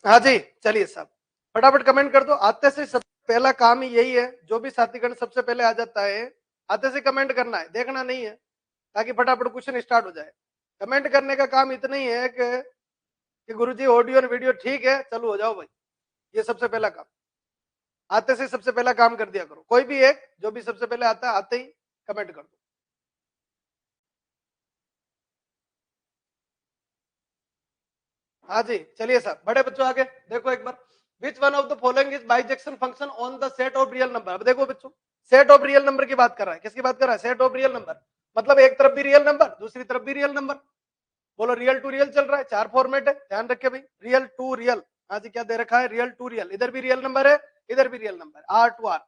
हाँ जी, चलिए साहब फटाफट कमेंट कर दो। आते से सबसे पहला काम ही यही है, जो भी साथीगण सबसे पहले आ जाता है आते से कमेंट करना है, देखना नहीं है, ताकि फटाफट क्वेश्चन स्टार्ट हो जाए। कमेंट करने का काम इतना ही है कि गुरुजी ऑडियो और वीडियो ठीक है, चलो हो जाओ भाई। ये सबसे पहला काम, आते से सबसे पहला काम कर दिया करो। कोई भी एक जो भी सबसे पहले आता है, आते ही कमेंट कर दो। हाँ जी, चलिए साहब बड़े बच्चों आगे देखो एक बार। Which one of the following is bijection function on the set of real number. अब देखो बच्चों, सेट ऑफ रियल नंबर की बात कर रहा है। किसकी बात कर रहा है? Set of real number. मतलब एक तरफ भी रियल नंबर, दूसरी तरफ भी रियल नंबर। बोलो रियल टू रियल चल रहा है, चार फॉर्मेट है, ध्यान रखे भाई। रियल टू रियल, हाँ जी, क्या दे रखा है? Real to real. इधर भी रियल नंबर है, इधर भी real number, R to R,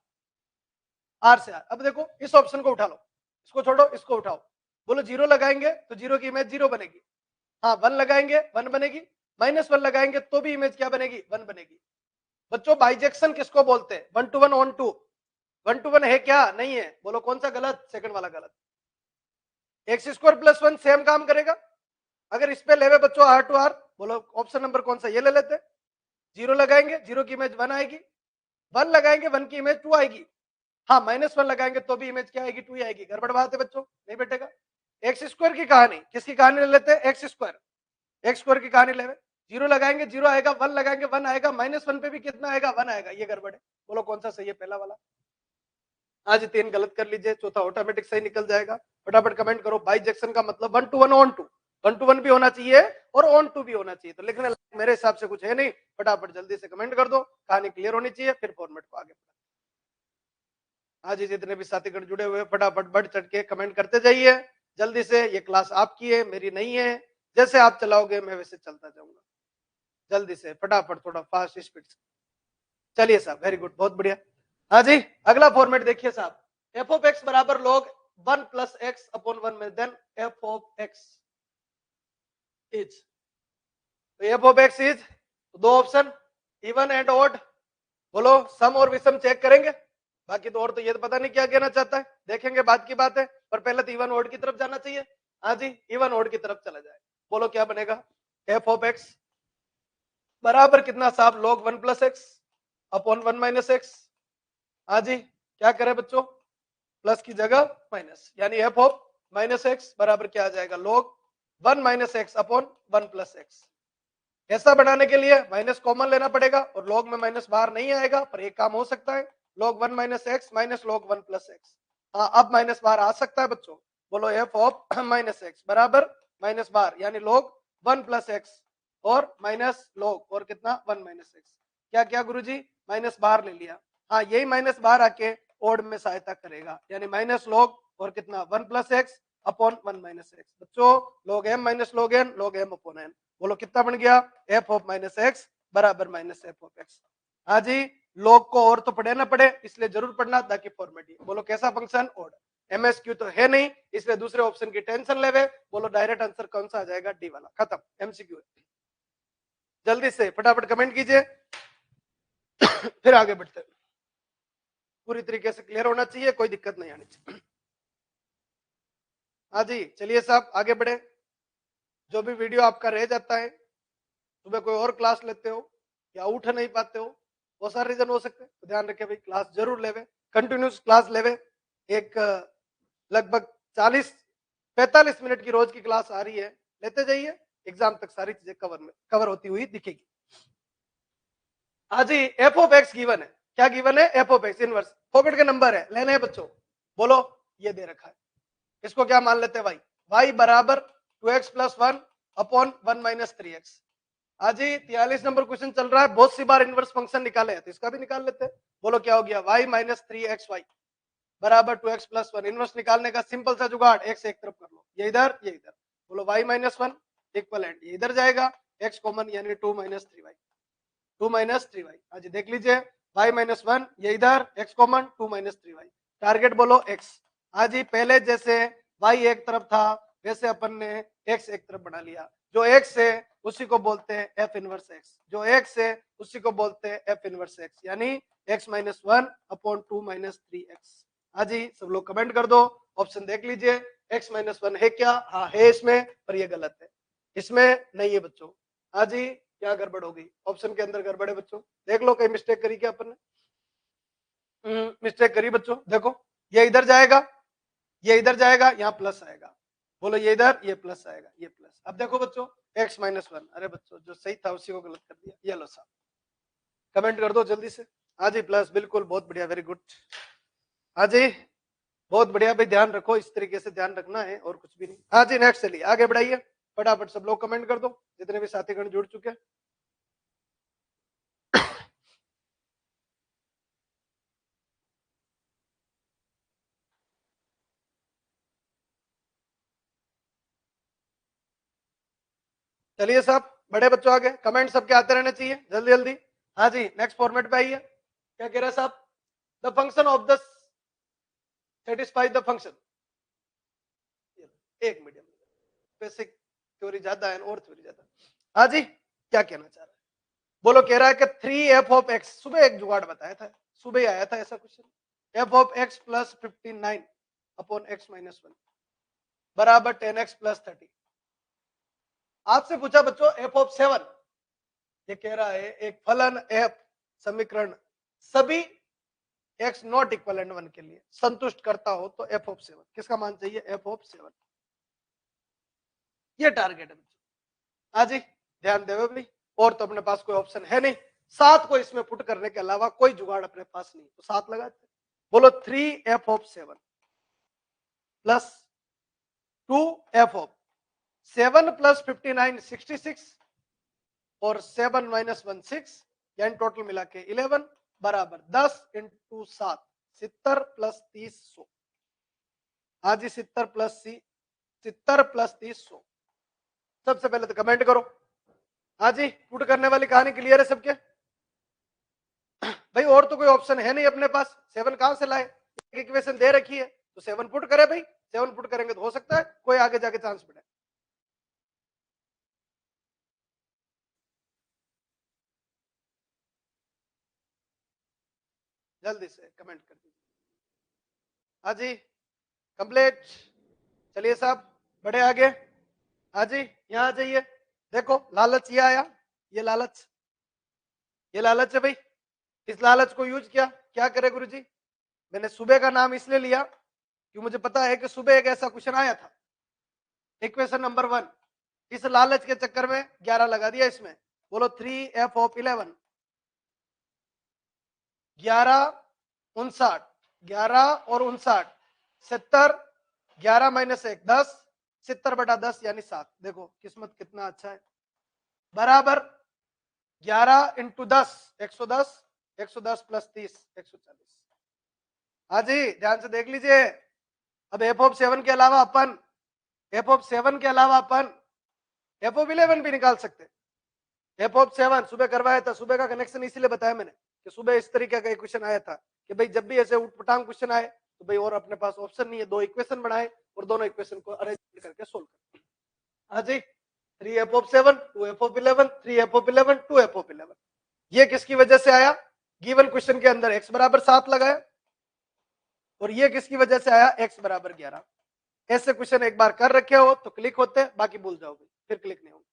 R से आर। अब देखो इस ऑप्शन को उठा लो, इसको छोड़ो, इसको उठाओ। बोलो जीरो लगाएंगे तो जीरो की इमेज जीरो बनेगी। हाँ, वन लगाएंगे वन बनेगी। माइनस वन लगाएंगे तो भी इमेज क्या बनेगी? वन बनेगी। बच्चों बाइजेक्शन किसको बोलते हैं? One to one onto. One to one है क्या? नहीं है। बोलो कौन सा गलत? सेकंड वाला गलत। X square plus one same काम करेगा। अगर इस पे लेवे बच्चों आर टू आर, बोलो ऑप्शन नंबर कौन सा? ये ले लेते। जीरो लगाएंगे, जीरो की इमेज वन आएगी। वन लगाएंगे, वन की इमेज टू आएगी। हाँ, माइनस वन लगाएंगे तो भी इमेज क्या आएगी? टू आएगी। गड़बड़ बात है बच्चों, नहीं बैठेगा। एक्स स्क्वायर की कहानी, किसकी कहानी ले लेते हैं? X square. एक्स स्क्वायर की कहानी लेवे, जीरो लगाएंगे जीरो आएगा, वन लगाएंगे वन आएगा, माइनस वन पे भी कितना आएगा? वन आएगा। ये गड़बड़ है। बोलो कौन सा सही है? पहला वाला। आज तीन गलत कर लीजिए, चौथा ऑटोमेटिक सही निकल जाएगा। फटाफट कमेंट करो। बाइजेक्शन का मतलब one to one onto. One to one भी होना चाहिए और ऑन टू भी होना चाहिए। तो लिखने मेरे हिसाब से कुछ है नहीं। फटाफट जल्दी से कमेंट कर दो, कहानी क्लियर होनी चाहिए, फिर फॉर्मेट को आगे बढ़ा। आज जितने भी साथीगण जुड़े हुए फटाफट बढ़ चढ़ के कमेंट करते जाइए जल्दी से। ये क्लास आपकी है, मेरी नहीं है। जैसे आप चलाओगे मैं वैसे चलता जाऊंगा। जल्दी से फटाफट, थोड़ा फास्ट स्पीड से। चलिए साहब, वेरी गुड, बहुत बढ़िया। हाँ जी, अगला फॉर्मेट देखिए साहब। एफ ऑफ एक्स बराबर log one plus x upon one में then f of x is. F of x is, दो ऑप्शन इवन एंड ऑड। बोलो सम और विषम चेक करेंगे, बाकी तो और तो ये तो पता नहीं क्या कहना चाहता है, देखेंगे बाद की बात है। पर पहले तो इवन ऑड की तरफ जाना चाहिए। हाँ जी, इवन ऑड की तरफ चला जाए। बोलो क्या बनेगा? एफ ऑफ एक्स बराबर कितना साहब? Log one plus x upon one minus x. हाँ जी, क्या करें बच्चों? प्लस की जगह माइनस, यानी एफ ऑफ माइनस एक्स बराबर क्या आ जाएगा? Log one minus x upon one plus x. ऐसा बनाने के लिए माइनस कॉमन लेना पड़ेगा और लॉग में माइनस बाहर नहीं आएगा, पर एक काम हो सकता है। Log one minus x minus log one plus x. हाँ, अब माइनस बाहर आ सकता है बच्चों। बोलो एफ ऑफ माइनस एक्स बराबर माइनस बाहर, यानी लॉग वन प्लस एक्स और माइनस लॉग और कितना? One minus x. क्या क्या गुरुजी? माइनस बाहर ले लिया। हाँ, यही माइनस बाहर आके ओड में सहायता करेगा, यानी माइनस लॉग और कितना? One plus x upon one minus x. बच्चों log m minus log n, log m upon n. बोलो कितना बन गया? एफ ऑफ माइनस एक्स बराबर माइनस एफ ऑफ एक्स। हाँ जी, लॉग को और तो पढ़े ना पढ़े, इसलिए जरूर पढ़ना ताकि फॉर्मेट। बोलो कैसा फंक्शन? ऑड। एमएसक्यू तो है नहीं, इसलिए दूसरे ऑप्शन की टेंशन लेवे। बोलो डायरेक्ट आंसर कौन सा आ जाएगा? डी वाला। खत्म, एमसीक्यू। जल्दी से फटाफट कमेंट कीजिए फिर आगे बढ़ते हैं। पूरी तरीके से क्लियर होना चाहिए, कोई दिक्कत नहीं आनी चाहिए। हाँ जी, चलिए साहब आगे बढ़े। जो भी वीडियो आपका रह जाता है, सुबह कोई और क्लास लेते हो या उठ नहीं पाते हो, बहुत सारे रीजन हो सकते हैं, तो ध्यान रखे भाई क्लास जरूर लेवे, कंटिन्यूस क्लास लेवे। एक लगभग 40-45 मिनट की रोज की क्लास आ रही है, लेते जाइए। एग्जाम तक सारी चीजें कवर होती हुई दिखेगी। हाँ जी, एफ ऑफ एक्स गिवन है। क्या गिवन है? F of x inverse. Pocket के नंबर है, लेने हैं बच्चों। बोलो ये दे रखा है, इसको क्या मान लेते हैं? वाई। वाई बराबर two x plus one upon one minus three X. आज ही 43 नंबर क्वेश्चन चल रहा है। बहुत सी बार इनवर्स फंक्शन निकाले हैं, तो इसका भी निकाल लेते हैं। बोलो क्या हो गया? y minus three x y बराबर two x plus one. Inverse निकालने का सिंपल सा जुगाड़, एक्स एक तरफ कर लो, ये इधर ये इधर। बोलो y minus one equal and ये इधर जाएगा, एक्स कॉमन यानी two minus three y. Two minus three y. आज देख लीजिए, y माइनस वन ये इधर, x common two minus three y. Target बोलो x। आज ही पहले जैसे y एक तरफ था वैसे अपन ने x एक तरफ बना लिया। जो x है उसी को बोलते हैं f इनवर्स x, जो x है उसी को बोलते हैं f इनवर्स x, यानी x minus one upon two minus three x. हाँ जी, सब लोग कमेंट कर दो। ऑप्शन देख लीजिए, x माइनस वन है क्या? हाँ है इसमें, पर ये गलत है, इसमें नहीं है बच्चों। हाँ जी, क्या गड़बड़ हो गई, ऑप्शन के अंदर गड़बड़ है बच्चों, देख लो कहीं मिस्टेक करी क्या अपन ने, मिस्टेक करी बच्चों, देखो ये इधर जाएगा, ये इधर जाएगा, यहाँ प्लस आएगा, बोलो ये इधर, ये प्लस आएगा, ये प्लस। अब देखो बच्चों x माइनस 1, अरे बच्चों जो सही था उसी को गलत कर दिया, ये लो साहब, कमेंट कर दो जल्दी से। हाँ जी प्लस, बिल्कुल बहुत बढ़िया, वेरी गुड। हाँ जी बहुत बढ़िया भाई, ध्यान रखो, इस तरीके से ध्यान रखना है और कुछ भी नहीं। हाँ जी नेक्स्ट, चलिए आगे बढ़ाइए फटाफट, सब लोग कमेंट कर दो जितने भी साथीगण जुड़ चुके हैं। चलिए साहब बड़े बच्चों आगे कमेंट सबके आते रहने चाहिए जल्दी जल्दी। हाँ जी नेक्स्ट फॉर्मेट पे आइए, क्या कह रहे हैं साहब, the function of the satisfy the function, एक मीडियम बेसिक थ्योरी ज्यादा है और थ्योरी ज्यादा। हाँ जी क्या कहना चाह रहा है, बोलो। कह रहा है कि 3f ऑफ x, सुबह एक जुगाड़ बताया था, सुबह ही आया था ऐसा question, f of x plus 59 upon x minus 1 बराबर 10x प्लस 30। आपसे पूछा बच्चों f ऑफ 7, ये कह रहा है एक फलन f समीकरण सभी x नॉट इक्वल एंड 1 के लिए संतुष्ट करता हो तो f ऑफ 7, किसका मान चाहिए, f ऑफ 7, ये टारगेट है बच्चों। हाँ जी ध्यान देवे भाई, और तो अपने पास कोई ऑप्शन है नहीं, 7 को इसमें पुट करने के अलावा कोई जुगाड़ अपने पास नहीं, तो 7 लगाते। बोलो 3f of 7 plus 2f of 7 plus 59 66 और 7 माइनस 1 6, यानी टोटल मिला के 11 बराबर 10 इंटू 7 70 प्लस 30 100। हाँ जी 70 प्लस 30 100। सबसे पहले तो कमेंट करो। हाँ जी पुट करने वाली कहानी क्लियर है सबके भाई, और तो कोई ऑप्शन है नहीं अपने पास, 7 कहां से लाए, एक इक्वेशन दे रखी है तो 7 पुट करे भाई, 7 पुट करेंगे तो हो सकता है कोई आगे जाके चांस बढ़े। जल्दी से कमेंट कर दीजिए। हाँ जी कंप्लीट, चलिए साहब बढ़े आगे। हाँ जी यहाँ जाइए, देखो लालच ये आया, ये लालच, ये लालच है भाई, इस लालच को यूज किया, क्या करे गुरुजी, मैंने सुबह का नाम इसलिए लिया कि मुझे पता है कि सुबह एक ऐसा क्वेश्चन आया था, इक्वेशन नंबर 1, इस लालच के चक्कर में 11 लगा दिया इसमें। बोलो 3f ऑफ 11, 11 59, 11 और 59 70, 11 माइनस 1 10, 70 बटा 10 यानी 7। देखो किस्मत कितना अच्छा है, बराबर 11 इंटू 10 110, 110 प्लस 30 140। हाँ जी ध्यान से देख लीजिए, अब एफ ऑफ 7 के अलावा अपन एफ ऑफ 11 भी निकाल सकते। एफ ऑफ 7 सुबह करवाया था, सुबह का कनेक्शन इसीलिए बताया मैंने कि सुबह इस तरीके का एक क्वेश्चन आया था कि भाई जब भी ऐसे उठपटांग क्वेश्चन आए तो भाई और अपने पास ऑप्शन नहीं है, 2 इक्वेशन बनाए और दोनों इक्वेशन को अरेंज करके सोल्व कर। हाँ जी 3f of 7 2f of 11 3f of 11 2f of 11, ये किसकी वजह से आया, गिवन क्वेश्चन के अंदर x बराबर 7 लगाया, और ये किसकी वजह से आया, x बराबर 11। ऐसे क्वेश्चन एक बार कर रखे हो तो क्लिक होते, बाकी भूल जाओगे फिर क्लिक नहीं होगा।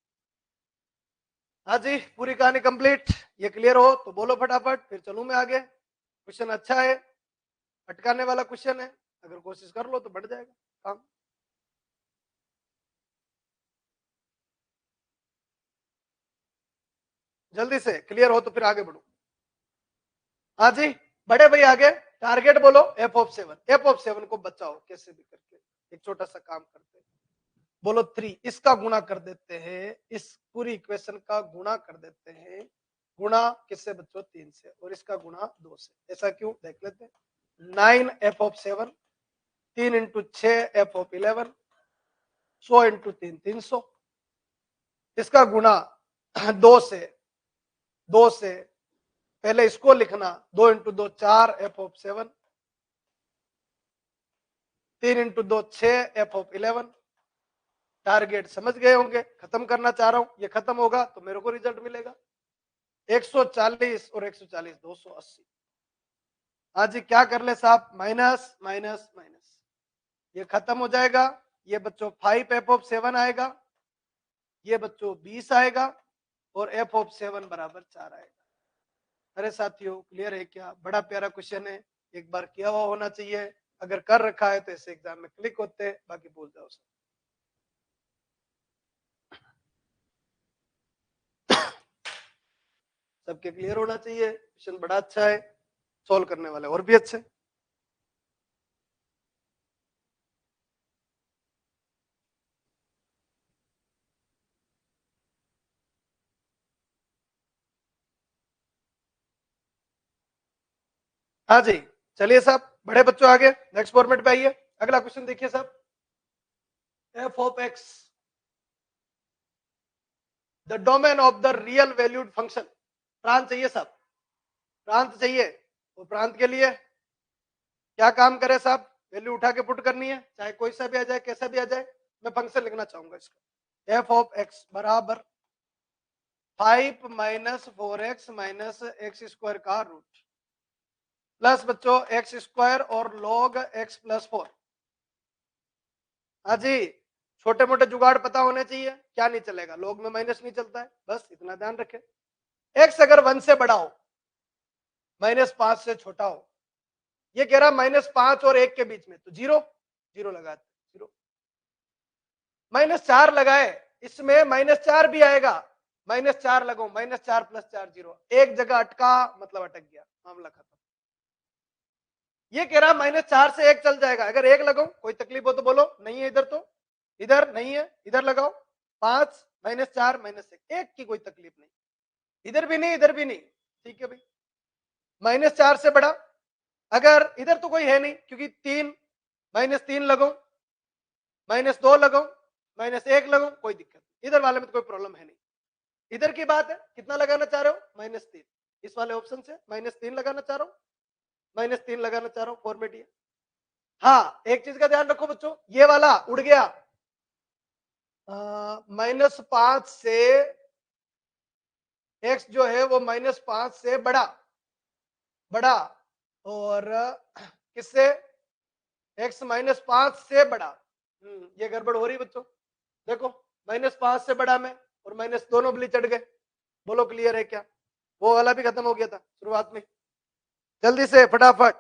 हाँ जी पूरी कहानी कंप्लीट, ये क्लियर हो तो बोलो फटाफट, फिर चलूं मैं आगे। क्वेश्चन अच्छा है, अटकाने वाला क्वेश्चन है, अगर कोशिश कर लो तो बढ़ जाएगा काम। जल्दी से क्लियर हो तो फिर आगे बढ़ो। हाँ जी बड़े भाई आगे, टारगेट बोलो f ऑफ 7, f ऑफ 7 को बचाओ कैसे भी करके, एक छोटा सा काम करते हैं। बोलो 3, इसका गुणा कर देते हैं, इस पूरी इक्वेशन का गुणा कर देते हैं, गुणा किससे बच्चों, 3 से, और इसका गुणा 2 से। ऐसा क्यों देख लेते हैं। 9f of 7, 3 into 6 f of 11, 100 into 3 300, इसका गुणा 2 से, 2 से पहले इसको लिखना, 2 into 2 4 f of 7, 3 into 2 6 f of 11। Target समझ गए होंगे, खत्म करना चाह रहा हूं, ये खत्म होगा तो मेरे को रिजल्ट मिलेगा 140 और 140 280। हाँ जी क्या कर ले साहब, माइनस माइनस माइनस, ये खत्म हो जाएगा, ये बच्चों 5 f ऑफ 7 आएगा, ये बच्चों 20 आएगा, और एफ ऑफ 7 बराबर 4 आएगा। अरे साथियों क्लियर है क्या? बड़ा प्यारा क्वेश्चन है, एक बार किया हुआ होना चाहिए, अगर कर रखा है तो ऐसे एग्जाम में क्लिक होते हैं, बाकी भूल जाओ सब। सबके क्लियर होना चाहिए, क्वेश्चन बड़ा अच्छा है, सोल्व करने वाले और भी अच्छे। हाँ जी, चलिए साहब बड़े बच्चों आगे नेक्स्ट फॉर्मेट पे आइए। अगला क्वेश्चन देखिए साहब, f of x the domain of the real valued function. प्रांत चाहिए साहब, प्रांत चाहिए। तो प्रांत के लिए क्या काम करे साहब, वैल्यू उठा के पुट करनी है, चाहे कोई सा भी आ जाए, कैसा भी आ जाए। मैं फंक्शन लिखना चाहूंगा इसका, एफ ऑफ एक्स बराबर 5 minus 4x minus x square का रूट प्लस बच्चों एक्स स्क्वायर और लॉग एक्स प्लस 4। हाँ जी, छोटे मोटे जुगाड़ पता होने चाहिए, क्या नहीं चलेगा, लॉग में माइनस नहीं चलता है, बस इतना ध्यान रखें। एक्स अगर 1 से बड़ा हो, -5 से छोटा हो, ये कह रहा -5 और 1 के बीच में, तो 0 0 लगा, 0 -4 लगाए, इसमें -4 भी आएगा, -4 लगाओ, -4 + 4 0, एक जगह अटका मतलब अटक गया, मामला खत्म। ये कह रहा -4 से 1 चल जाएगा, अगर 1 लगाओ कोई तकलीफ हो तो बोलो, नहीं है इधर तो, इधर नहीं है, इधर लगाओ 5 -4 -1, एक की कोई तकलीफ नहीं, इधर भी नहीं इधर भी नहीं, ठीक है भाई। -4 से बड़ा, अगर इधर तो कोई है नहीं क्योंकि 3 -3 लगाओ, -2 लगाओ, -1 लगाओ, कोई दिक्कत नहीं, इधर वाले में तो कोई प्रॉब्लम है नहीं। इधर की बात है, कितना लगाना चाह रहे हो, -3, इस वाले ऑप्शन से -3 लगाना चाह रहा हूं, -3 लगाना चाह रहा हूं, फॉर्मेट ये। हाँ एक चीज का ध्यान रखो बच्चों, ये वाला उड़ गया, -5 से x जो है वो -5 से बड़ा, बड़ा, और किससे, x -5 से बड़ा। ये गड़बड़ हो रही बच्चों, देखो -5 से बड़ा में और माइनस दोनों बली चढ़ गए, बोलो क्लियर है क्या? वो वाला भी खत्म हो गया था शुरुआत में, जल्दी से फटाफट,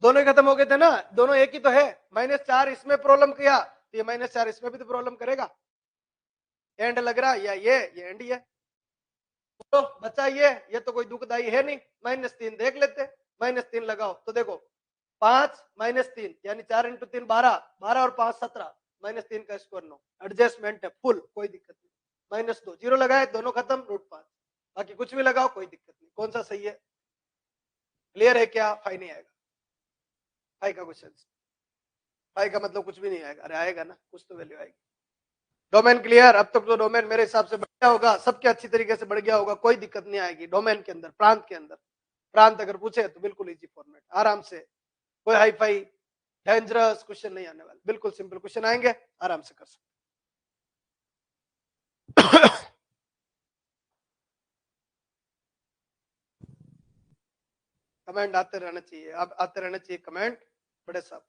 दोनों ही खत्म हो गए थे ना, दोनों एक ही तो है। -4 इसमें प्रॉब्लम किया तो ये -4 इसमें भी तो प्रॉब्लम करेगा, एंड लग रहा या ये एंड ही है, तो बच्चा ये तो कोई दुखदाई है नहीं, -3 देख लेते, -3 लगाओ तो देखो 5 -3 यानी 4 × 3 12, 12 और 5 17, -3 का स्क्वायर 9, एडजस्टमेंट है फुल, कोई दिक्कत नहीं। -2 0 लगाए, दोनों खत्म, √5, बाकी कुछ भी लगाओ कोई दिक्कत नहीं, कौन सा सही है, क्लियर है क्या? फाई नहीं आएगा, फाई का क्वेश्चन, फाई का मतलब कुछ भी नहीं आएगा, अरे आएगा ना, कुछ तो वैल्यू आएगी। डोमेन क्लियर, अब तक तो डोमेन मेरे हिसाब से बढ़ गया होगा, सबके अच्छी तरीके से बढ़ गया होगा, कोई दिक्कत नहीं आएगी डोमेन के अंदर, प्रांत के अंदर। प्रांत अगर पूछे तो बिल्कुल इजी फॉर्मेट, आराम से, कोई हाई फाई डेंजरस क्वेश्चन नहीं आने वाले, बिल्कुल सिंपल क्वेश्चन आएंगे, आराम से कर सकते। कमेंट आते रहना चाहिए, अब आते रहना चाहिए कमेंट, बड़े साहब।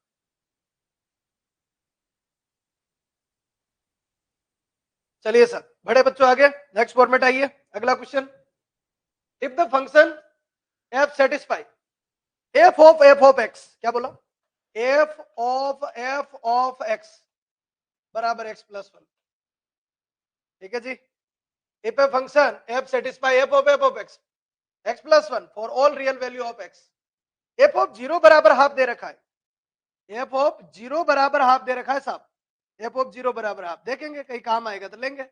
चलिए सर बड़े बच्चों आगे नेक्स्ट फॉर्मेट आइए, अगला question, if the function f satisfy f of x, क्या बोला, एफ ऑफ एक्स बराबर एक्स प्लस 1, ठीक है जी। If a function f satisfy f of x x plus 1 for all real value of x, f of 0 बराबर half दे रखा है, F of 0 बराबर हाफ दे रखा है साहब, एफ ऑफ 0 बराबर हाफ, देखेंगे कहीं काम आएगा तो लेंगे,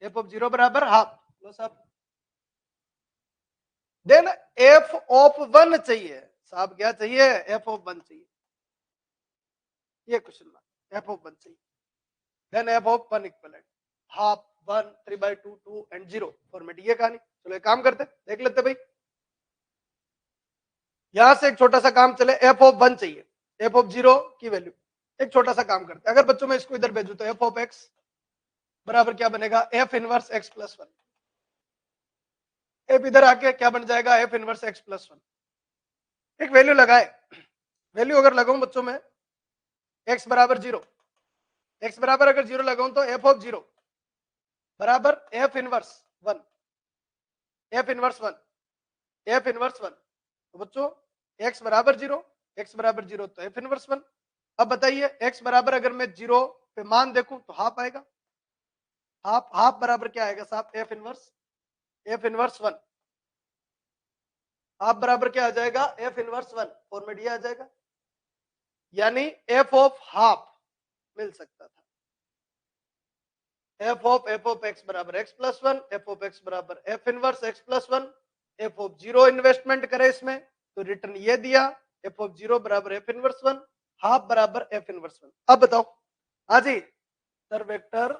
एफ ऑफ 0 बराबर हाफ लो साहब, देन एफ ऑफ 1 चाहिए साहब, क्या चाहिए, एफ ऑफ 1 चाहिए, ये क्वेश्चन मार्क, एफ ऑफ 1 चाहिए, then f of 1 equivalent half 1 3/2 2 and 0 format, ये कहानी। चलो एक काम करते, देख लेते भाई, यहां से एक छोटा सा काम चले, एफ ऑफ 1 चाहिए, एफ ऑफ 0 की वैल्यू, एक छोटा सा काम करते, अगर बच्चों में इसको इधर भेजू तो एफ ऑफ एक्स बराबर क्या बनेगा, F inverse x plus 1, F इधर आके क्या बन जाएगा, एफ इनवर्स एक्स प्लस 1, एक वैल्यू लगाए, वैल्यू अगर लगाऊं बच्चों में एक्स बराबर 0, एक्स बराबर अगर 0 लगाऊं तो एफ ऑफ 0 बराबर f inverse 1, F inverse 1, F inverse 1। तो बच्चों x बराबर 0, x बराबर 0 तो एफ इनवर्स 1। अब बताइए x बराबर अगर मैं 0 पे मान देखूं तो हाफ आएगा। हाफ हाफ बराबर क्या आएगा साहब? F inverse 1। हाफ बराबर क्या आ जाएगा? F inverse 1। फॉर्मेट ये आ जाएगा, यानी एफ ऑफ हाफ मिल सकता था। एफ ऑफ एक्स बराबर x plus 1, f of x बराबर f inverse x plus 1। F of 0 investment करे इसमें तो रिटर्न ये दिया, एफ ऑफ 0 बराबर एफ इनवर्स 1, हाफ बराबर एफ इनवर्स 1। अब बताओ हाँ जी सर, वेक्टर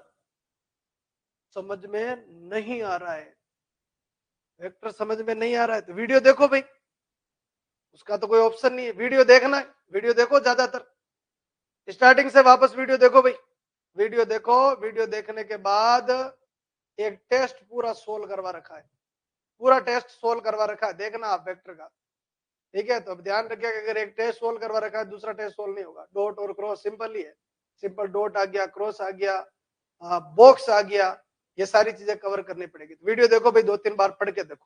समझ में नहीं आ रहा है, वेक्टर समझ में नहीं आ रहा है तो वीडियो देखो भाई, उसका तो कोई ऑप्शन नहीं है, वीडियो देखना है, वीडियो देखो ज्यादातर, स्टार्टिंग से वापस वीडियो देखो भाई, वीडियो देखो। वीडियो देखने के बाद एक टेस्ट पूरा सोल्व करवा रखा है, पूरा टेस्ट सोल्व करवा रखा है, देखना आप वेक्टर का, ठीक है। तो अब ध्यान रखिएगा, अगर एक टेस्ट सोल्व करवा रखा है दूसरा टेस्ट सोल्व नहीं होगा। डॉट और क्रॉस सिंपल ही है, सिंपल डॉट आ गया, क्रॉस आ गया, बॉक्स आ गया, ये सारी चीजें कवर करनी पड़ेगी। तो वीडियो देखो भाई, 2-3 बार पढ़ के देखो।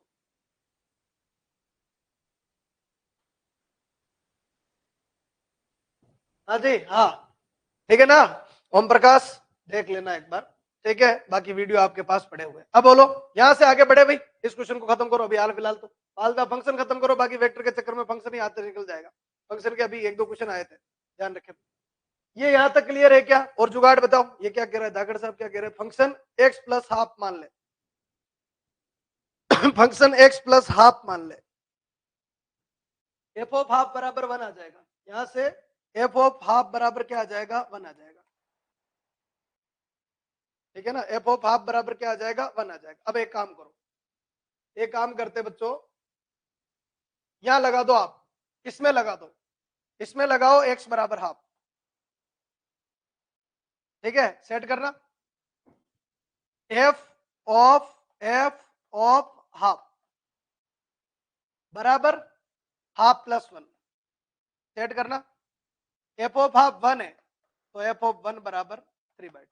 हाँ जी हाँ, ठीक है ना ओम प्रकाश, देख लेना एक बार, ठीक है। बाकी वीडियो आपके पास पड़े हुए। अब बोलो यहां से आगे बढ़े भाई, इस क्वेश्चन को खत्म करो अभी हाल फिलहाल, तो फालतू फंक्शन खत्म करो, बाकी वेक्टर के चक्कर में फंक्शन ही आते निकल जाएगा। फंक्शन के अभी 1-2 क्वेश्चन आए थे, ध्यान रखें। ये यहां तक क्लियर है क्या? और जुगाड़ बताओ, ये क्या कह रहा है धाकड़ साहब, क्या कह रहे हैं? फंक्शन एक्स प्लस हाफ मान ले, फंक्शन एक्स प्लस हाफ मान ले, एफ ऑफ हाफ बराबर 1 आ जाएगा। यहां से एफ ऑफ हाफ बराबर क्या आ जाएगा? 1 आ जाएगा, ठीक है ना। एफ ऑफ हाफ बराबर क्या आ जाएगा? 1 आ जाएगा। अब एक काम करो, एक काम करते बच्चों, यहां लगा दो आप, इसमें लगा दो, इसमें लगाओ एक्स बराबर हाफ, ठीक है। सेट करना एफ ऑफ हाफ बराबर हाफ प्लस 1, सेट करना। एफ ऑफ हाफ 1 है तो एफ ऑफ 1 बराबर 3/2।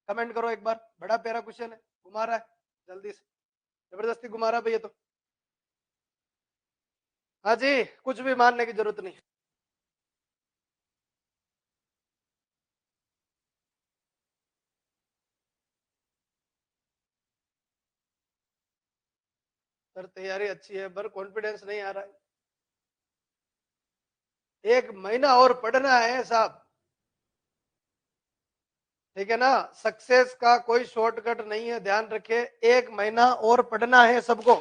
कमेंट करो एक बार, बड़ा प्यारा क्वेश्चन है, घुमा रहा है जल्दी से, जबरदस्ती घुमा रहा है भैया तो। हाँ जी, कुछ भी मानने की जरूरत नहीं। सर तैयारी अच्छी है पर कॉन्फिडेंस नहीं आ रहा है, 1 महीना और पढ़ना है साहब, ठीक है ना। सक्सेस का कोई शॉर्टकट नहीं है, ध्यान रखे, 1 महीना और पढ़ना है सबको,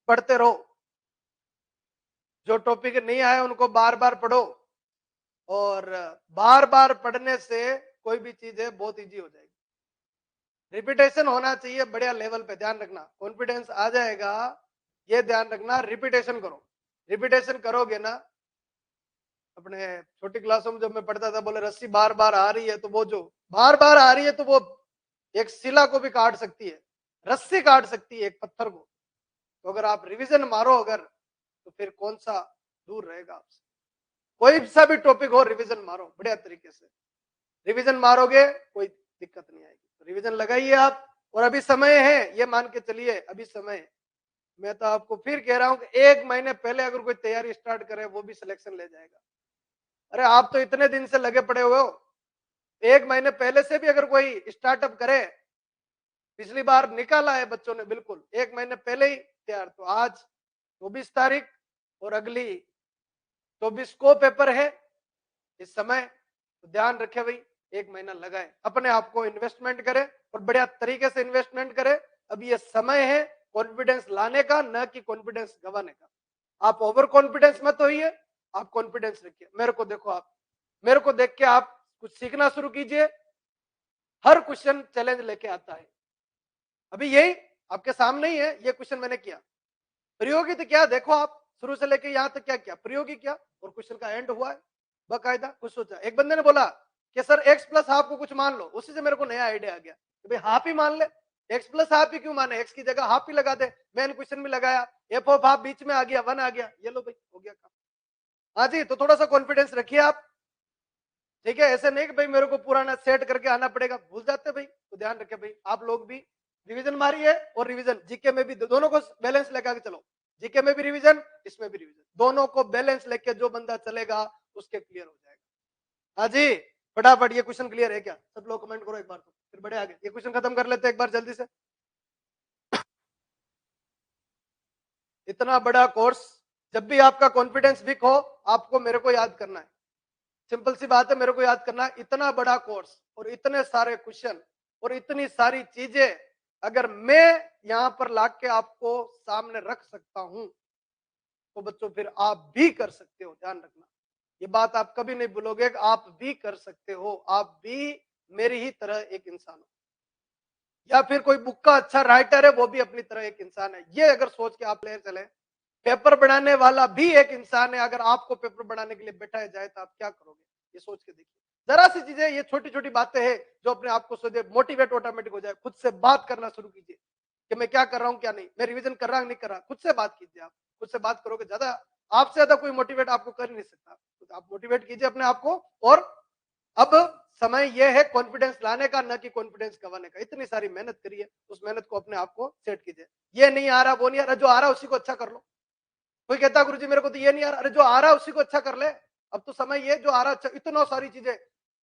पढ़ते रहो। जो टॉपिक नहीं आए उनको बार बार पढ़ो, और बार बार पढ़ने से कोई भी चीज है बहुत इजी हो जाएगी। रिपीटेशन होना चाहिए बढ़िया लेवल पे, ध्यान रखना, कॉन्फिडेंस आ जाएगा, ये ध्यान रखना। रिपीटेशन करो, रिपीटेशन करोगे ना। अपने छोटी क्लासों में जब मैं पढ़ता था, बोले रस्सी बार बार आ रही है तो वो जो बार बार आ रही है तो वो एक शिला को भी काट सकती है, रस्सी काट सकती है एक पत्थर को। तो अगर आप रिवीजन मारो अगर, तो फिर कौन सा दूर रहेगा आपसे। कोई सा भी टॉपिक हो रिवीजन मारो बढ़िया तरीके से, रिवीजन मारोगे कोई दिक्कत नहीं आएगी। तो रिवीजन लगाइए आप, और अभी समय है, ये मान के चलिए अभी समय है। मैं तो आपको फिर कह रहा हूं कि 1 महीने पहले अगर कोई तैयारी स्टार्ट करे वो भी सिलेक्शन ले जाएगा। अरे आप तो इतने दिन से लगे पड़े हुए हो, 1 महीने पहले से भी अगर कोई स्टार्टअप करे, पिछली बार निकाला है बच्चों ने बिल्कुल 1 महीने पहले ही तैयार। तो आज 24 तारीख और अगली 24 को पेपर है इस समय, तो ध्यान रखे भाई, 1 महीना लगाए, अपने आप को इन्वेस्टमेंट करे और बढ़िया तरीके से इन्वेस्टमेंट करे। अभी ये समय है कॉन्फिडेंस लाने का, न कि कॉन्फिडेंस गंवाने का। आप ओवर कॉन्फिडेंस मत होइए, आप कॉन्फिडेंस रखिए। मेरे को देखो, आप मेरे को देख के आप कुछ सीखना शुरू कीजिए, हर क्वेश्चन चैलेंज लेके आता है। अभी यही आपके सामने ही है, ये क्वेश्चन मैंने किया, प्रयोगी तो क्या देखो आप, शुरू से लेके यहां तक क्या किया, प्रयोगी क्या, और क्वेश्चन का एंड हुआ है बाकायदा। कुछ सोचा, एक बंदे ने बोला कि सर एक्स प्लस हाफ को कुछ मान लो, उसी से मेरे को नया आइडिया आ गया कि भाई हाफ ही मान ले, एक्स प्लस हाफ ही क्यों माने, एक्स की जगह हाफ ही लगा दे। मैंने क्वेश्चन में लगाया, एफ ऑफ हाफ बीच में आ गया, 1 आ गया, ये लो भाई हो गया काम। हाँ जी, तो थोड़ा सा कॉन्फिडेंस रखिए आप, ठीक है। ऐसे नहीं कि भाई मेरे को पुराना सेट करके आना पड़ेगा, भूल जाते भाई। तो ध्यान रखे भाई, आप लोग भी रिवीजन मारी है और रिवीजन जीके में भी दोनों को बैलेंस लेकर आगे चलो, जीके में भी रिवीजन, इसमें भी रिवीजन, दोनों को बैलेंस लेके जो बंदा चलेगा उसके क्लियर हो जाएगा। हाँ जी, फटाफट ये क्वेश्चन क्लियर है क्या? सब लोग कमेंट करो एक बार, तो फिर बढ़े आगे। ये क्वेश्चन खत्म कर लेते हैं एक बार जल्दी से। इतना बड़ा कोर्स, जब भी आपका कॉन्फिडेंस वीक हो आपको मेरे को याद करना है, सिंपल सी बात है, मेरे को याद करना है। इतना बड़ा कोर्स और इतने सारे क्वेश्चन और इतनी सारी चीजें अगर मैं यहां पर लाके आपको सामने रख सकता हूं तो बच्चों फिर आप भी कर सकते हो। ध्यान रखना, ये बात आप कभी नहीं भूलोगे कि आप भी कर सकते हो, आप भी मेरी ही तरह एक इंसान हो, या फिर कोई बुक का अच्छा राइटर है वो भी अपनी तरह एक इंसान है। ये अगर सोच के आप ले चले, पेपर बनाने वाला भी एक इंसान है, अगर आपको पेपर बनाने के लिए बैठाया जाए तो आप क्या करोगे, ये सोच के देखिए। जरा सी चीजें, ये छोटी छोटी बातें हैं जो अपने आप को सोचे मोटिवेट ऑटोमेटिक हो जाए। खुद से बात करना शुरू कीजिए कि मैं क्या कर रहा हूं क्या नहीं, मैं रिवीजन कर रहा हूं नहीं कर रहा, खुद से बात कीजिए। आप खुद से बात करोगे, ज्यादा आपसे ज्यादा कोई मोटिवेट आपको कर नहीं सकता, तो आप मोटिवेट कीजिए अपने आप को। और अब समय यह है कॉन्फिडेंस लाने का, न कि कॉन्फिडेंस गंवाने का। इतनी सारी मेहनत करिए, उस मेहनत को अपने आप को सेट कीजिए। ये नहीं आ रहा वो नहीं आ रहा, जो आ रहा उसी को अच्छा कर लो। कोई कहता गुरुजी मेरे को तो ये नहीं आ रहा, अरे जो आ रहा है उसी को अच्छा कर ले। अब तो समय ये जो आ रहा अच्छा, इतना सारी चीजें,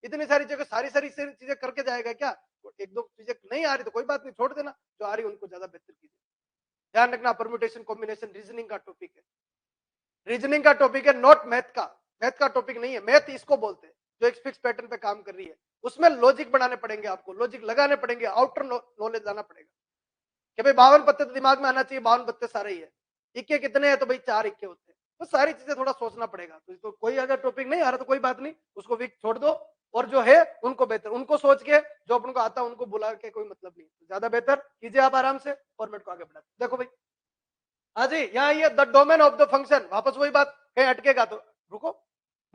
इतनी सारी जगह सारी सारी चीजें करके जाएगा क्या? एक दो चीजें नहीं आ रही तो कोई बात नहीं, छोड़ देना, जो आ रही है उनको ज्यादा बेहतर कीजिए। ध्यान रखना, परम्यूटेशन कॉम्बिनेशन रीजनिंग का टॉपिक है, रीजनिंग का टॉपिक है, नॉट मैथ का। मैथ का टॉपिक नहीं है, मैथ इसको बोलते हैं जो एक फिक्स पैटर्न पे काम कर रही है। उसमें लॉजिक बनाने पड़ेंगे, आपको लॉजिक लगाने पड़ेंगे, आउटर नॉलेज लाना पड़ेगा कि भाई 52 पत्ते तो दिमाग में आना चाहिए, 52 पत्ते सारे ही है। इक्के कितने हैं? तो भाई 4 इक्के होते हैं। तो सारी चीजें थोड़ा सोचना पड़ेगा। तो कोई अगर टॉपिक नहीं आ रहा तो कोई बात नहीं, उसको वीक छोड़ दो, और जो है उनको बेहतर, उनको सोच के, जो अपन को आता है उनको बुला के कोई मतलब नहीं, ज्यादा बेहतर कीजिए आप आराम से, फॉर्मेट को आगे बढ़ाते। देखो भाई, हाँ जी, यहाँ ये the domain of the function, वापस वही बात, कहीं अटकेगा तो रुको,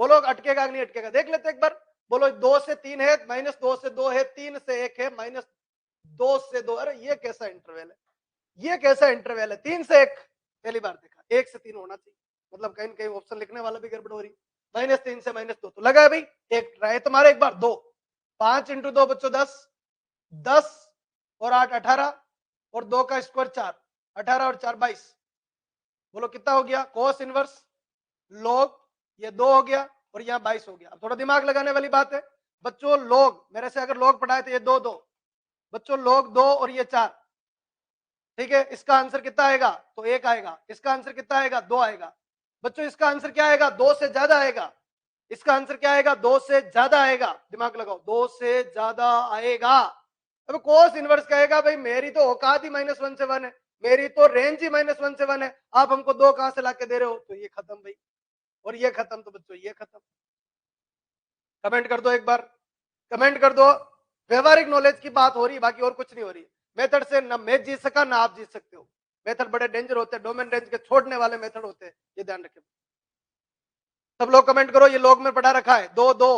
बोलो अटकेगा नहीं अटकेगा, देख लेते एक बार। बोलो 2 से 3 है, -2 से 2 है, 3 से 1 है, -2 से 2, अरे ये कैसा इंटरवल है, ये कैसा इंटरवल है? 3 से 1 पहली बार देखा, 1 से 3 होना चाहिए, मतलब कहीं कहीं ऑप्शन लिखने वाला भी गड़बड़ हो रही। -3 से -2 तो लगा है भाई, एक ट्राई तुम्हारे, एक बार 2, 5 × 2 बच्चों 10, 10 और 8 18, और 2 का स्क्वायर 4, 18 और 4 22, बोलो कितना हो गया? कोस इनवर्स लॉग, ये 2 हो गया और यहाँ 22 हो गया। अब थोड़ा दिमाग लगाने वाली बात है बच्चों, लॉग मेरे से अगर लॉग पढ़ाए तो ये 2 2 बच्चों, लॉग 2 और ये 4, ठीक है। इसका आंसर कितना आएगा? तो 1 आएगा। इसका आंसर कितना आएगा? 2 आएगा। बच्चों इसका आंसर क्या आएगा? 2 से ज्यादा आएगा। इसका आंसर क्या आएगा? 2 से ज्यादा आएगा। दिमाग लगाओ, 2 से ज्यादा आएगा। अब कोस इनवर्स कहेगा भाई मेरी तो औकात ही -1 से 1 है, मेरी तो रेंज ही -1 से 1 है, आप हमको 2 कहां से लाके दे रहे हो? तो ये खत्म भाई, और ये खत्म, तो बच्चों ये खत्म। कमेंट कर दो एक बार, कमेंट कर दो। व्यवहारिक नॉलेज की बात हो रही है, बाकी और कुछ नहीं हो रही है। मेथड से ना मैं जीत सका ना आप जीत सकते हो। मेथड बड़े डेंजर होते हैं, डोमेन रेंज के छोड़ने वाले मेथड होते हैं, ये ध्यान रखें। सब लोग कमेंट करो, ये लोग में पढ़ा रखा है 2 2,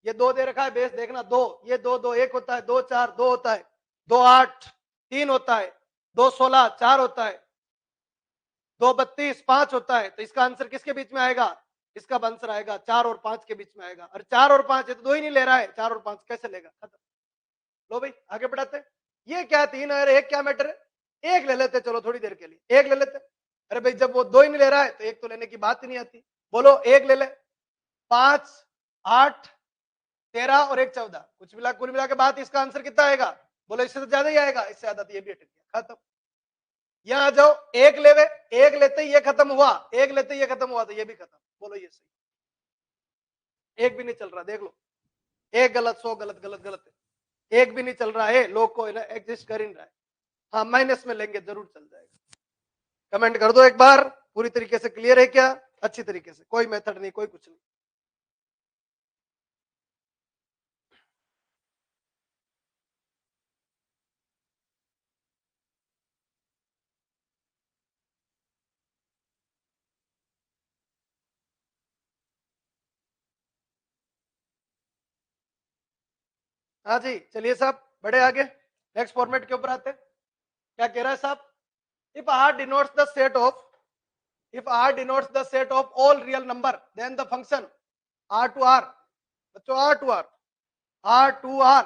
ये 2 दे रखा है, बेस देखना 2, ये 2 2 1 होता है, 2 4 2 होता है, 2 8 3 होता है, 2 16 4 होता है, 2 32 5 होता है। तो इसका आंसर किसके बीच में आएगा? इसका आंसर आएगा 4 और 5 के बीच में आएगा। और 4 और 5 है तो 2 ही नहीं ले रहा है, 4 और 5 कैसे लेगा? खत्म। लो भाई आगे बढ़ाते हैं। ये क्या 3 है, एक क्या मैटर है? एक ले लेते, चलो थोड़ी देर के लिए एक ले लेते। अरे भाई जब वो 2 ही नहीं ले रहा है तो एक तो लेने की बात ही नहीं आती। बोलो एक ले ले, 5 8 13 और 1 14, कुल मिला के बात, इसका आंसर कितना आएगा? बोलो इससे तो ज्यादा ही आएगा, इससे ज्यादा तो ये भी अटक गया, खत्म। यहाँ आ जाओ, एक लेवे, एक लेते ही ये खत्म हुआ, एक लेते ही ये खत्म हुआ, तो ये भी खत्म। बोलो ये सही, एक भी नहीं चल रहा, देख लो, एक गलत 100 गलत गलत गलत है, एक भी नहीं चल रहा है, लोग को एग्जिस्ट कर ही नहीं रहा है। हाँ माइनस में लेंगे जरूर चल जाएगा। कमेंट कर दो एक बार, पूरी तरीके से क्लियर है क्या? अच्छी तरीके से, कोई मेथड नहीं, कोई कुछ नहीं। हाँ जी चलिए साहब बड़े आगे, नेक्स्ट फॉर्मेट के ऊपर आते हैं। क्या कह रहा है साहब? If r denotes the set of, if r denotes the set of all real number then the function r to r, बच्चों r to r, r to r,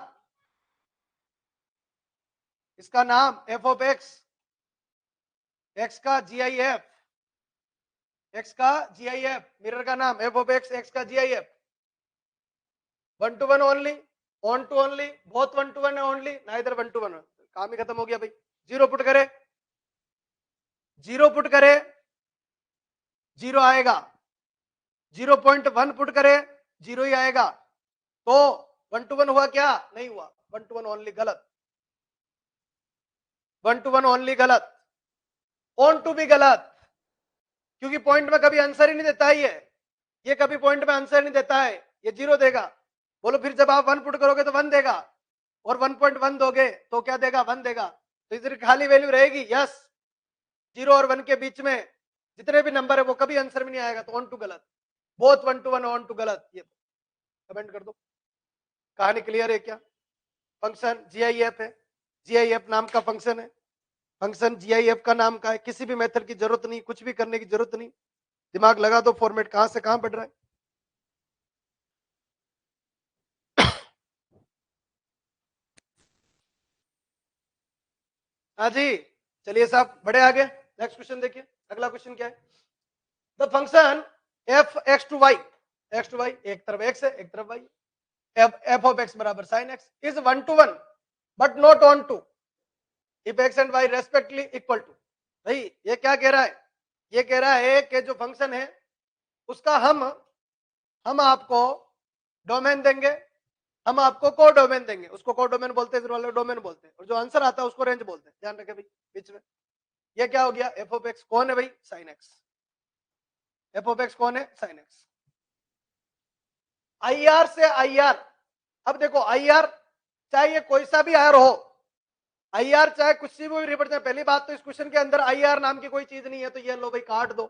इसका नाम एफ ऑफ एक्स का GIF, एक्स का GIF, mirror का नाम f of x का GIF, 1 to 1 only, onto only, both 1 to 1 only, neither 1 to 1, काम ही खत्म हो गया भाई। जीरो पुट करे, जीरो पुट करे, जीरो आएगा, 0.1 पुट करे, जीरो ही आएगा। तो 1 to 1 हुआ क्या? नहीं हुआ, 1 to 1 ओनली गलत, 1 to 1 ओनली गलत, ऑन टू भी गलत, क्योंकि पॉइंट में कभी आंसर ही नहीं देता है ये कभी पॉइंट में आंसर नहीं देता है, ये जीरो देगा। बोलो फिर जब आप 1 पुट करोगे तो 1 देगा, और 1.1 दोगे तो क्या देगा? 1 देगा। तो इधर खाली वैल्यू रहेगी, यस। 0 और 1 के बीच में जितने भी नंबर है वो कभी आंसर में नहीं आएगा, तो ऑन टू गलत, बोथ 1 to 1 ऑन टू गलत। ये कमेंट कर दो। कहानी क्लियर है क्या? फंक्शन GIF है, GIF नाम का फंक्शन है, फंक्शन GIF का नाम का है, किसी भी मेथड की जरूरत नहीं, कुछ भी करने की जरूरत नहीं, दिमाग लगा दो, फॉर्मेट कहां से कहां बढ़ रहा है। हाँ जी, चलिए साहब बढ़े आगे, नेक्स्ट क्वेश्चन देखिए। अगला क्वेश्चन क्या है? The function f x to y, एक तरफ एक्स है एक तरफ वाई, एफ ऑफ एक्स बराबर sine x is 1 to 1 but not on to if x and y respectively equal to. भाई ये क्या कह रहा है? ये कह रहा है कि जो फंक्शन है उसका हम आपको डोमेन देंगे, हम आपको को डोमेन देंगे, उसको को डोमेन बोलते हैं, वाले डोमेन बोलते हैं, और जो आंसर आता है उसको रेंज बोलते हैं। ध्यान रखें भाई बीच में। ये क्या हो गया? एफ ऑफ एक्स कौन है भाई? Sine x. F of x कौन है? Sine x. IR से IR, अब देखो IR चाहे ये कोई सा भी आर हो, IR चाहे कुछ भी रिप्रेजेंट, पहली बात तो इस क्वेश्चन के अंदर IR नाम की कोई चीज नहीं है, तो ये लो भाई काट दो।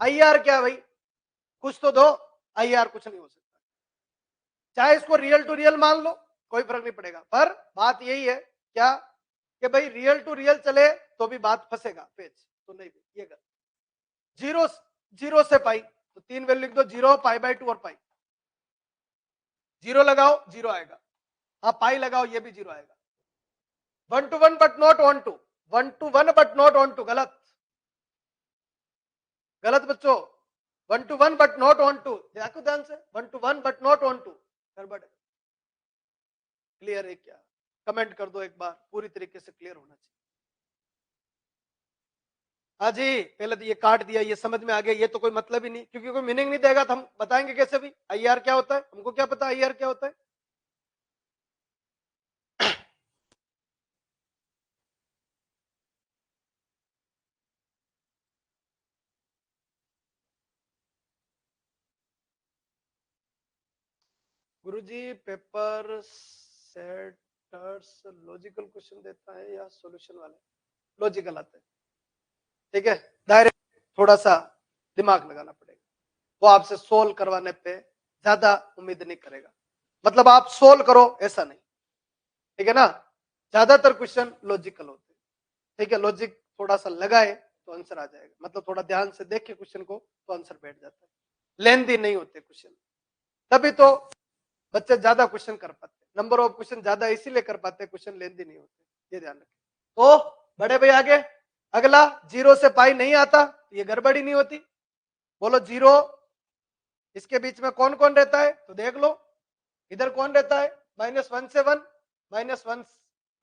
IR क्या भाई? कुछ तो दो, IR कुछ नहीं हो सकता। चाहे इसको रियल टू रियल मान लो, कोई फर्क नहीं पड़ेगा, पर बात यही है क्या कि भाई रियल टू रियल चले तो भी बात फंसेगा पेज, तो नहीं ये गलत। जीरो से पाई, तो 3 वैल्यू लिख दो, 0, π/2 और पाई। 0 लगाओ 0 आएगा, हाँ पाई लगाओ ये भी 0 आएगा। 1 to 1 but not on to, 1 to 1 but not on to, गलत गलत बच्चों। 1 to 1 but not on to, देखो ध्यान से, 1 to 1 बट नॉट ऑन टू, गड़बड़ है। क्लियर है क्या? कमेंट कर दो एक बार, पूरी तरीके से क्लियर होना चाहिए। हाँ जी, पहले तो ये काट दिया, ये समझ में आ गया, ये तो कोई मतलब ही नहीं, क्योंकि कोई मीनिंग नहीं देगा तो हम बताएंगे कैसे भी? IR क्या होता है? हमको क्या पता IR क्या होता है? गुरुजी पेपर सेटर्स लॉजिकल क्वेश्चन देता है या सॉल्यूशन वाले? लॉजिकल आते हैं, ठीक है। डायरेक्ट थोड़ा सा दिमाग लगाना पड़ेगा, वो आपसे सोल्व करवाने पे ज्यादा उम्मीद नहीं करेगा, मतलब आप सोल्व करो ऐसा नहीं, ठीक है ना। ज्यादातर क्वेश्चन लॉजिकल होते हैं, ठीक है। लॉजिक थोड़ा सा लगाए तो आंसर आ जाएगा, मतलब थोड़ा ध्यान से देखे क्वेश्चन को तो आंसर बैठ जाता है, लेंथी नहीं होते क्वेश्चन, तभी तो बच्चे ज्यादा क्वेश्चन कर पाते, नंबर ऑफ क्वेश्चन ज्यादा इसीलिए कर पाते, क्वेश्चन लेंथी नहीं होते, ये ध्यान रखें। तो बड़े भाई आगे, अगला 0 से पाई नहीं आता, ये गड़बड़ी नहीं होती। बोलो 0, इसके बीच में कौन कौन रहता है तो देख लो, इधर कौन रहता है? -1 से 1, -1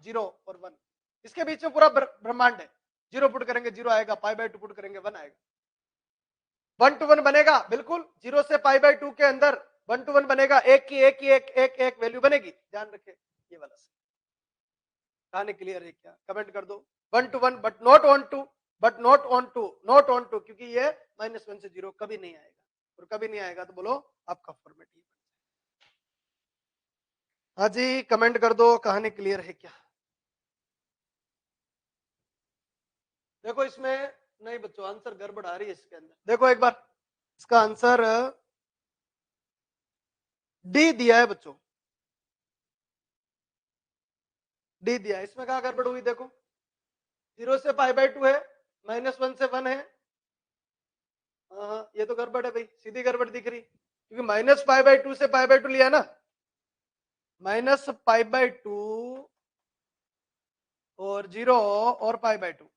0 और 1, इसके बीच में पूरा ब्रह्मांड है। 0 पुट करेंगे 0 आएगा, π/2 पुट करेंगे 1 आएगा। 1 to 1 बनेगा बिल्कुल, 0 से π/2 के अंदर 1 to 1 बनेगा, एक वैल्यू बनेगी, ध्यान रखें ये वाला से। कहानी क्लियर है क्या? कमेंट कर दो। 1 to 1 but not on to, not on to, क्योंकि ये -1 से 0 कभी नहीं आएगा, और कभी नहीं आएगा तो बोलो आपका फॉर्मेट ये। हाँ जी, कमेंट कर दो, कहानी क्लियर है क्या? देखो इसमें नहीं बच्चों, आंसर गड़बड़ आ रही है इसके अंदर, देखो एक बार, इसका आंसर डी दिया है बच्चों, डी दिया है, इसमें क्या गड़बड़ हुई? देखो 0 से π/2 है, -1 से 1 है, ये तो गड़बड़ है भाई, सीधी गड़बड़ दिख रही, क्योंकि -π/2 से π/2 लिया ना, -π/2 और 0 और π/2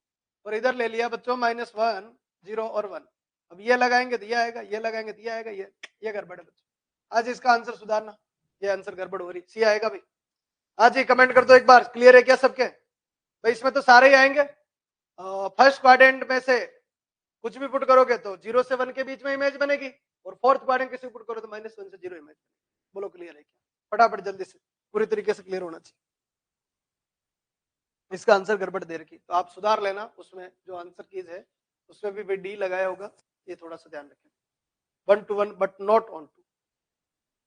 और इधर ले लिया बच्चों -1 0 और 1। अब ये लगाएंगे तो ये आएगा, ये लगाएंगे तो ये आएगा, ये गड़बड़ है बच्चों। आज इसका आंसर सुधारना, ये आंसर गड़बड़ हो रही, सी आएगा भाई। आज ही कमेंट कर दो एक बार, क्लियर है क्या सबके भाई? इसमें तो सारे ही आएंगे। फर्स्ट क्वाड्रेंट में से कुछ भी पुट करोगे तो 0 से 1 के बीच में इमेज बनेगी और फोर्थ क्वाड्रेंट किसी पुट करो तो -1 से 0 इमेज बनेगी। बोलो क्लियर है क्या? फटाफट जल्दी से, पूरी तरीके से क्लियर होना चाहिए। इसका आंसर गड़बड़ दे रखी तो आप सुधार लेना, उसमें जो आंसर कीज है उसमें भी डी लगाया होगा, ये थोड़ा सा ध्यान रखें। 1 to 1 but not on to,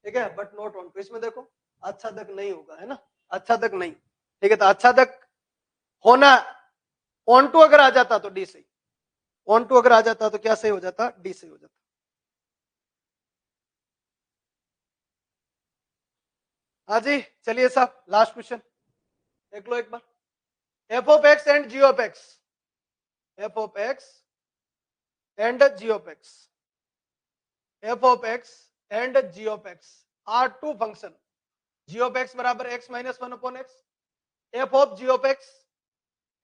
ठीक है, बट नॉट ऑन टू। इसमें देखो आच्छादक नहीं होगा, है ना, आच्छादक नहीं, ठीक है। तो आच्छादक होना, ऑन टू अगर आ जाता तो डी सही, ऑन टू अगर आ जाता तो क्या सही हो जाता? डी सही हो जाता। हाँ जी चलिए साहब, लास्ट क्वेश्चन देख लो एक बार। F of x and g of x, f of x and g of x, f of x and g of x are two function. G of x बराबर x minus 1 upon x, f of g of x,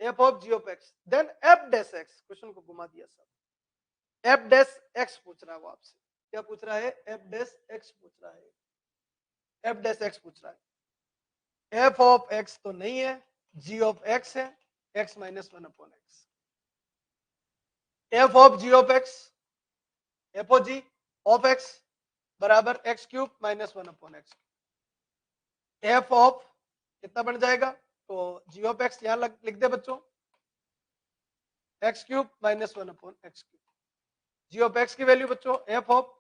f of g of x, then f dash x. Question को घुमा दिया सब, F dash x पूछ रहा है वो आपसे। क्या पूछ रहा है? एफ डैश एक्स पूछ रहा है, एफ डैश एक्स पूछ रहा है। एफ ऑफ एक्स तो नहीं है, जी ऑफ एक्स है, x minus 1 upon x. F of g of x, f o g of x बराबर x cube minus 1 upon x. F of कितना बन जाएगा? तो जी ऑफ एक्स यहां लिख दे बच्चों, x cube minus 1 upon x cube. G of x की वैल्यू बच्चों f of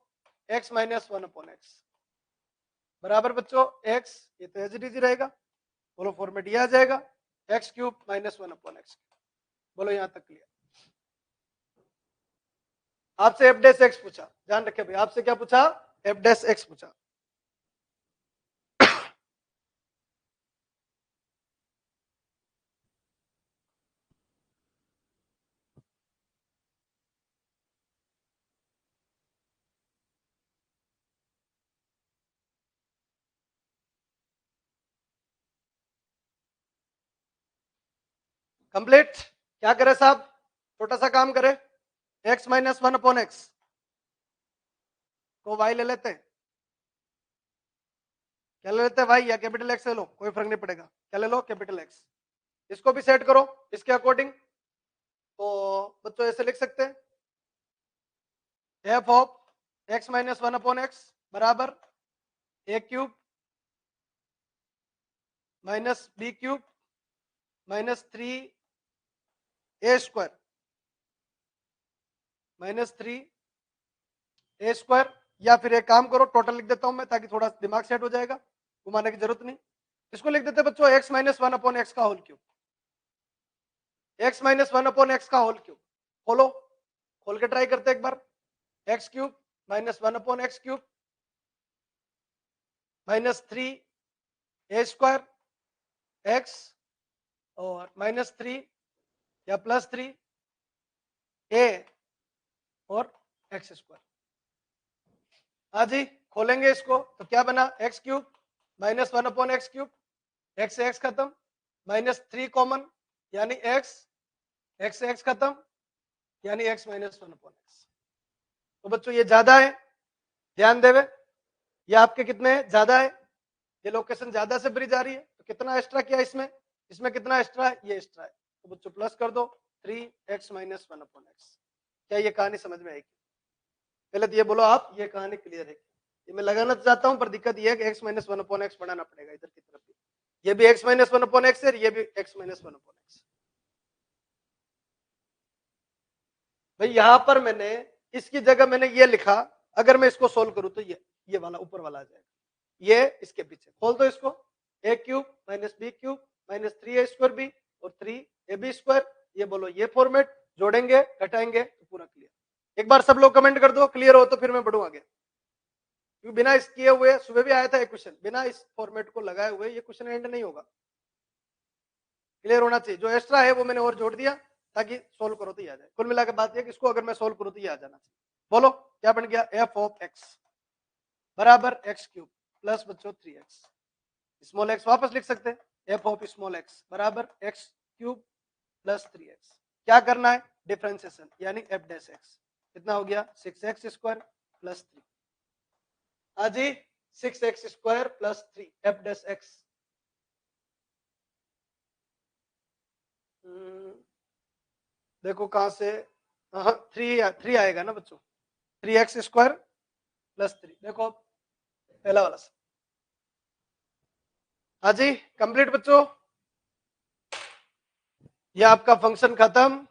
x minus 1 upon x बराबर बच्चों एक्स, ये तो एज इट इज रहेगा, बोलो फॉर्मेट ये आ जाएगा, x cube minus 1 upon x. बोलो यहां तक क्लियर? आपसे एफ डैश एक्स पूछा, ध्यान रखे भाई, आपसे क्या पूछा? एफ डैश एक्स पूछा। कंप्लीट? क्या करे साहब? छोटा सा काम करे, एक्स माइनस 1 अपॉन एक्स को वाई ले लेते हैं। क्या ले लेते हैं? वाई या कैपिटल एक्स ले लो, कोई फर्क नहीं पड़ेगा, क्या ले लो? Capital x. इसको भी सेट करो इसके अकॉर्डिंग, तो बच्चों ऐसे लिख सकते हैं, f of x minus 1 upon x बराबर a cube minus b cube minus 3 a square minus 3 a square. या फिर एक काम करो, टोटल लिख देता हूं मैं ताकि थोड़ा दिमाग सेट हो जाएगा, घुमाने की जरूरत नहीं। इसको लिख देते बच्चों एक्स माइनस 1 अपॉन एक्स का whole cube, x minus 1 upon x का होल क्यूब। खोलो, खोल के ट्राई करते एक बार, x cube minus 1 upon x cube minus 3 a square x और माइनस 3 या प्लस 3 ए और एक्स स्क्वायर। हाँ जी खोलेंगे इसको तो क्या बना? X cube minus 1 upon x cube, x से एक्स खत्म, माइनस 3 कॉमन यानी एक्स, एक्स से एक्स खत्म यानी एक्स माइनस 1 अपॉन एक्स। तो बच्चों ये ज्यादा है, ध्यान देवे, ये आपके कितने ज्यादा है, ये लोकेशन ज्यादा से भरी जा रही है, तो कितना एक्स्ट्रा किया इसमें, इसमें कितना एक्स्ट्रा है? ये एक्स्ट्रा है, तो बच्चों प्लस कर दो 3x माइनस 1 अपॉन एक्स। क्या ये कहानी समझ में आएगी? पहले तो ये बोलो आप, ये कहानी क्लियर है? ये मैं लगाना चाहता हूं पर दिक्कत ये है कि x माइनस 1 अपॉन एक्स बढ़ाना पड़ेगा इधर की तरफ भी, ये भी x माइनस 1 अपॉन एक्स है, ये भी x माइनस 1 अपॉन एक्स। भाई यहां पर मैंने इसकी जगह मैंने ये लिखा, अगर मैं इसको सोल्व करूं तो ये वाला ऊपर वाला आ जाएगा, ये इसके पीछे खोल दो इसको, a cube minus b cube minus 3 a square b और 3 ए बी स्क्वायर। ये बोलो ये फॉर्मेट, जोड़ेंगे घटाएंगे तो पूरा क्लियर। एक बार सब लोग कमेंट कर दो क्लियर हो तो फिर मैं बढ़ू आगे, क्योंकि बिना इस किए हुए सुबह भी आया था एक क्वेश्चन, बिना इस फॉर्मेट को लगाए हुए ये क्वेश्चन एंड नहीं होगा। क्लियर होना चाहिए, जो एक्स्ट्रा है वो मैंने और जोड़ दिया ताकि सोल्व करो तो ये आ जाए। कुल मिलाकर बात ये कि इसको अगर मैं सोल्व करूं तो ये आ जाना चाहिए। बोलो क्या बन गया? एफ ऑफ एक्स बराबर एक्स क्यूब प्लस बच्चों 3x, स्मॉल एक्स वापस लिख सकते हैं, एफ ऑफ स्मॉल एक्स बराबर एक्स क्यूब प्लस 3x। क्या करना है? डिफरेंशिएशन यानी f डैश x। कितना हो गया? 6x square plus 3। हाँ जी, 6x square plus 3 f dash x। देखो कहां से, हाँ 3 आएगा ना बच्चों, 3x स्क्वायर प्लस 3। देखो पहला वाला। हाँ जी कंप्लीट बच्चों, ये आपका फंक्शन खत्म।